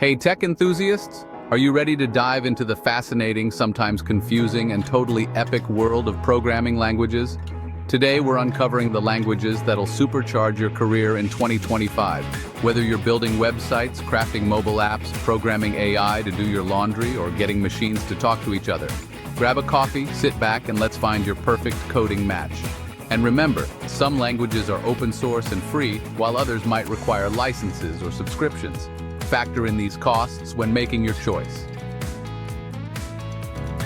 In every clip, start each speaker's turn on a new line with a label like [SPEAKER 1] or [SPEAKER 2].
[SPEAKER 1] Hey tech enthusiasts, are you ready to dive into the fascinating, sometimes confusing, and totally epic world of programming languages? Today we're uncovering the languages that'll supercharge your career in 2025. Whether you're building websites, crafting mobile apps, programming AI to do your laundry, or getting machines to talk to each other, grab a coffee, sit back, and let's find your perfect coding match. And remember, some languages are open source and free, while others might require licenses or subscriptions. Factor in these costs when making your choice.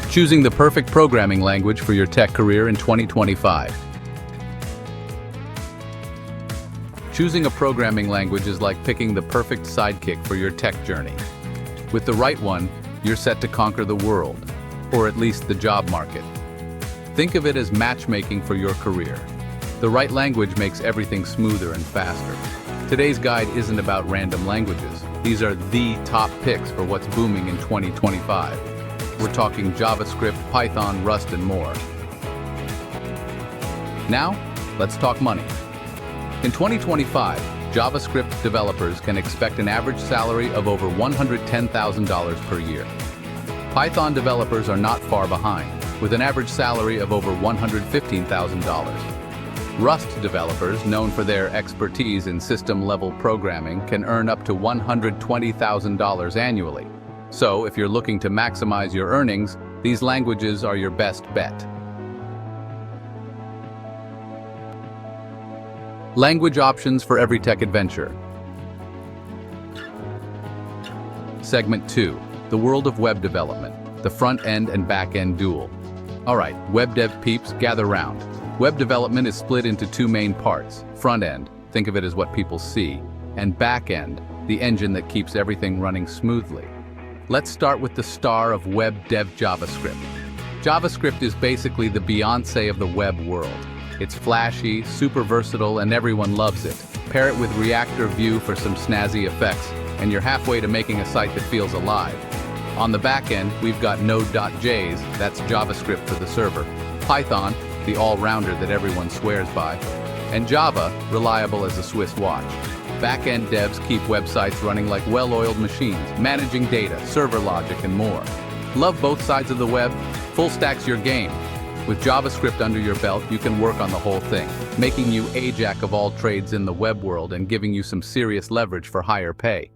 [SPEAKER 1] Choosing the perfect programming language for your tech career in 2025. Choosing a programming language is like picking the perfect sidekick for your tech journey. With the right one, you're set to conquer the world, or at least the job market. Think of it as matchmaking for your career. The right language makes everything smoother and faster. Today's guide isn't about random languages. These are the top picks for what's booming in 2025. We're talking JavaScript, Python, Rust, and more. Now, let's talk money. In 2025, JavaScript developers can expect an average salary of over $110,000 per year. Python developers are not far behind, with an average salary of over $115,000. Rust developers, known for their expertise in system-level programming, can earn up to $120,000 annually. So, if you're looking to maximize your earnings, these languages are your best bet. Language options for every tech adventure. Segment 2. The world of web development. The front-end and back-end duel. Alright, web dev peeps, gather round. Web development is split into two main parts. Front-end, think of it as what people see, and back-end, the engine that keeps everything running smoothly. Let's start with the star of web dev, JavaScript. JavaScript is basically the Beyoncé of the web world. It's flashy, super versatile, and everyone loves it. Pair it with Reactor View for some snazzy effects, and you're halfway to making a site that feels alive. On the back end, we've got Node.js, that's JavaScript for the server, Python, the all-rounder that everyone swears by, and Java, reliable as a Swiss watch. Back-end devs keep websites running like well-oiled machines, managing data, server logic, and more. Love both sides of the web? Full stack's your game. With JavaScript under your belt, you can work on the whole thing, making you a jack of all trades in the web world and giving you some serious leverage for higher pay.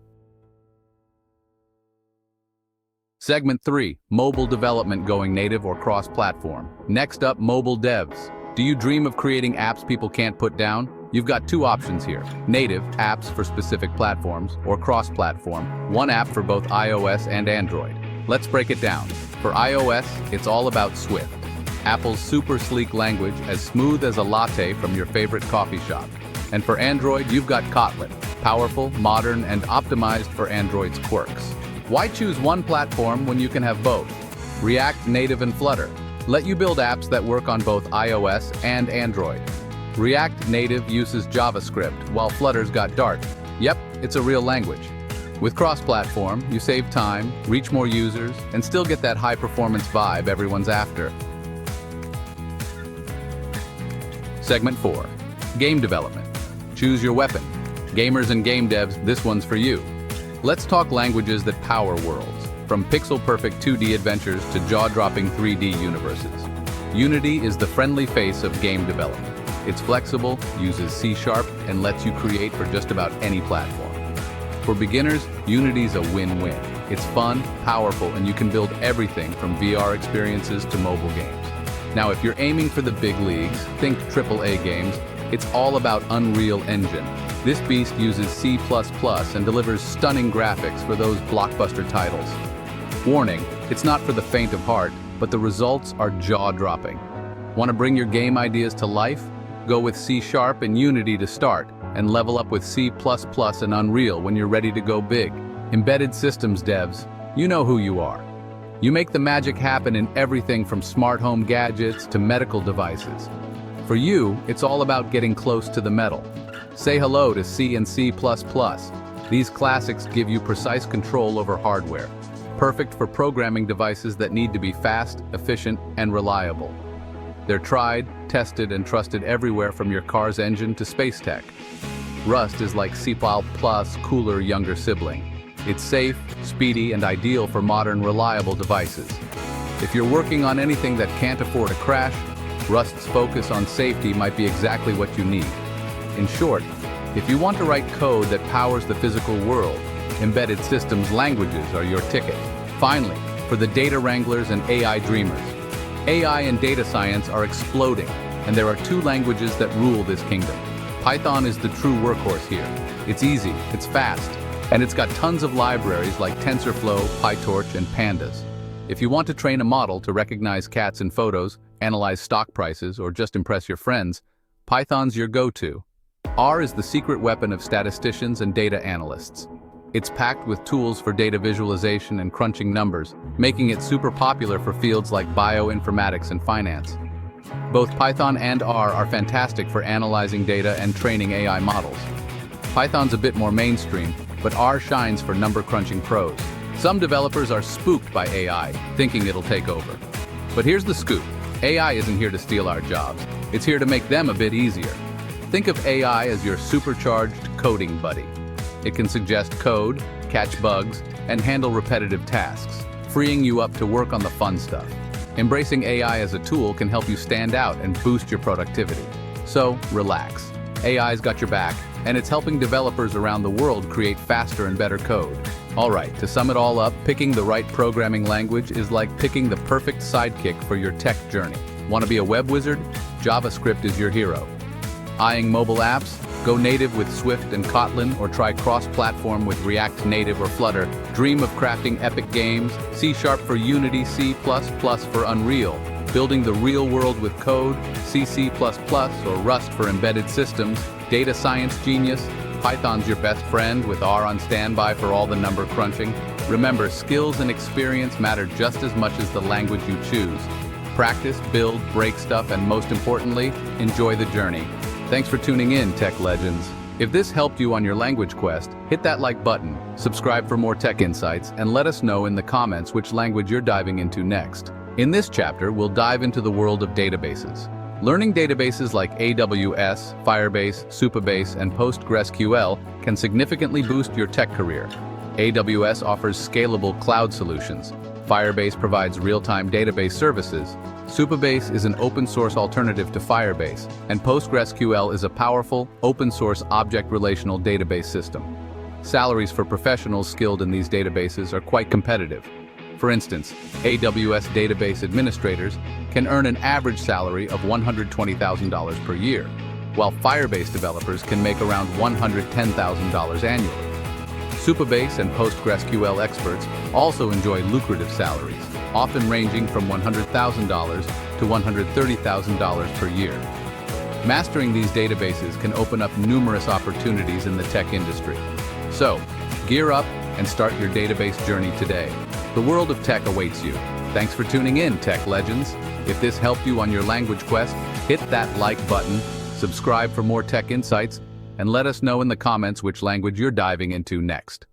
[SPEAKER 1] Segment 3. Mobile development going native or cross-platform. Next up, mobile devs. Do you dream of creating apps people can't put down? You've got two options here. Native, apps for specific platforms, or cross-platform, one app for both iOS and Android. Let's break it down. For iOS, it's all about Swift, Apple's super sleek language, as smooth as a latte from your favorite coffee shop. And for Android, you've got Kotlin, powerful, modern, and optimized for Android's quirks. Why choose one platform when you can have both? React Native and Flutter let you build apps that work on both iOS and Android. React Native uses JavaScript, while Flutter's got Dart. Yep, it's a real language. With cross-platform, you save time, reach more users, and still get that high-performance vibe everyone's after. Segment 4. Game development. Choose your weapon. Gamers and game devs, this one's for you. Let's talk languages that power worlds, from pixel-perfect 2D adventures to jaw-dropping 3D universes. Unity is the friendly face of game development. It's flexible, uses C#, and lets you create for just about any platform. For beginners, Unity's a win-win. It's fun, powerful, and you can build everything from VR experiences to mobile games. Now, if you're aiming for the big leagues, think AAA games, it's all about Unreal Engine. This beast uses C++ and delivers stunning graphics for those blockbuster titles. Warning, it's not for the faint of heart, but the results are jaw-dropping. Want to bring your game ideas to life? Go with C# and Unity to start, and level up with C++ and Unreal when you're ready to go big. Embedded systems devs, you know who you are. You make the magic happen in everything from smart home gadgets to medical devices. For you, it's all about getting close to the metal. Say hello to C and C++. These classics give you precise control over hardware. Perfect for programming devices that need to be fast, efficient, and reliable. They're tried, tested, and trusted everywhere from your car's engine to space tech. Rust is like C++'s cooler younger sibling. It's safe, speedy, and ideal for modern, reliable devices. If you're working on anything that can't afford a crash, Rust's focus on safety might be exactly what you need. In short, if you want to write code that powers the physical world, embedded systems languages are your ticket. Finally, for the data wranglers and AI dreamers, AI and data science are exploding, and there are two languages that rule this kingdom. Python is the true workhorse here. It's easy, it's fast, and it's got tons of libraries like TensorFlow, PyTorch, and Pandas. If you want to train a model to recognize cats in photos, analyze stock prices, or just impress your friends, Python's your go-to. R is the secret weapon of statisticians and data analysts. It's packed with tools for data visualization and crunching numbers, making it super popular for fields like bioinformatics and finance. Both Python and R are fantastic for analyzing data and training AI models. Python's a bit more mainstream, but R shines for number-crunching pros. Some developers are spooked by AI, thinking it'll take over. But here's the scoop. AI isn't here to steal our jobs. It's here to make them a bit easier. Think of AI as your supercharged coding buddy. It can suggest code, catch bugs, and handle repetitive tasks, freeing you up to work on the fun stuff. Embracing AI as a tool can help you stand out and boost your productivity. So, relax. AI's got your back, and it's helping developers around the world create faster and better code. Alright, to sum it all up, picking the right programming language is like picking the perfect sidekick for your tech journey. Want to be a web wizard? JavaScript is your hero. Eyeing mobile apps? Go native with Swift and Kotlin, or try cross-platform with React Native or Flutter. Dream of crafting epic games? C# for Unity, C++ for Unreal. Building the real world with code? C++ or Rust for embedded systems. Data science genius? Python's your best friend, with R on standby for all the number crunching. Remember, skills and experience matter just as much as the language you choose. Practice, build, break stuff, and most importantly, enjoy the journey. Thanks for tuning in, Tech Legends. If this helped you on your language quest, hit that like button, subscribe for more tech insights, and let us know in the comments which language you're diving into next. In this chapter, we'll dive into the world of databases. Learning databases like AWS, Firebase, Supabase, and PostgreSQL can significantly boost your tech career. AWS offers scalable cloud solutions. Firebase provides real-time database services. Supabase is an open-source alternative to Firebase, and PostgreSQL is a powerful, open-source object relational database system. Salaries for professionals skilled in these databases are quite competitive. For instance, AWS database administrators can earn an average salary of $120,000 per year, while Firebase developers can make around $110,000 annually. Supabase and PostgreSQL experts also enjoy lucrative salaries, often ranging from $100,000 to $130,000 per year. Mastering these databases can open up numerous opportunities in the tech industry. So, gear up and start your database journey today. The world of tech awaits you. Thanks for tuning in, Tech Legends. If this helped you on your language quest, hit that like button, subscribe for more tech insights, and let us know in the comments which language you're diving into next.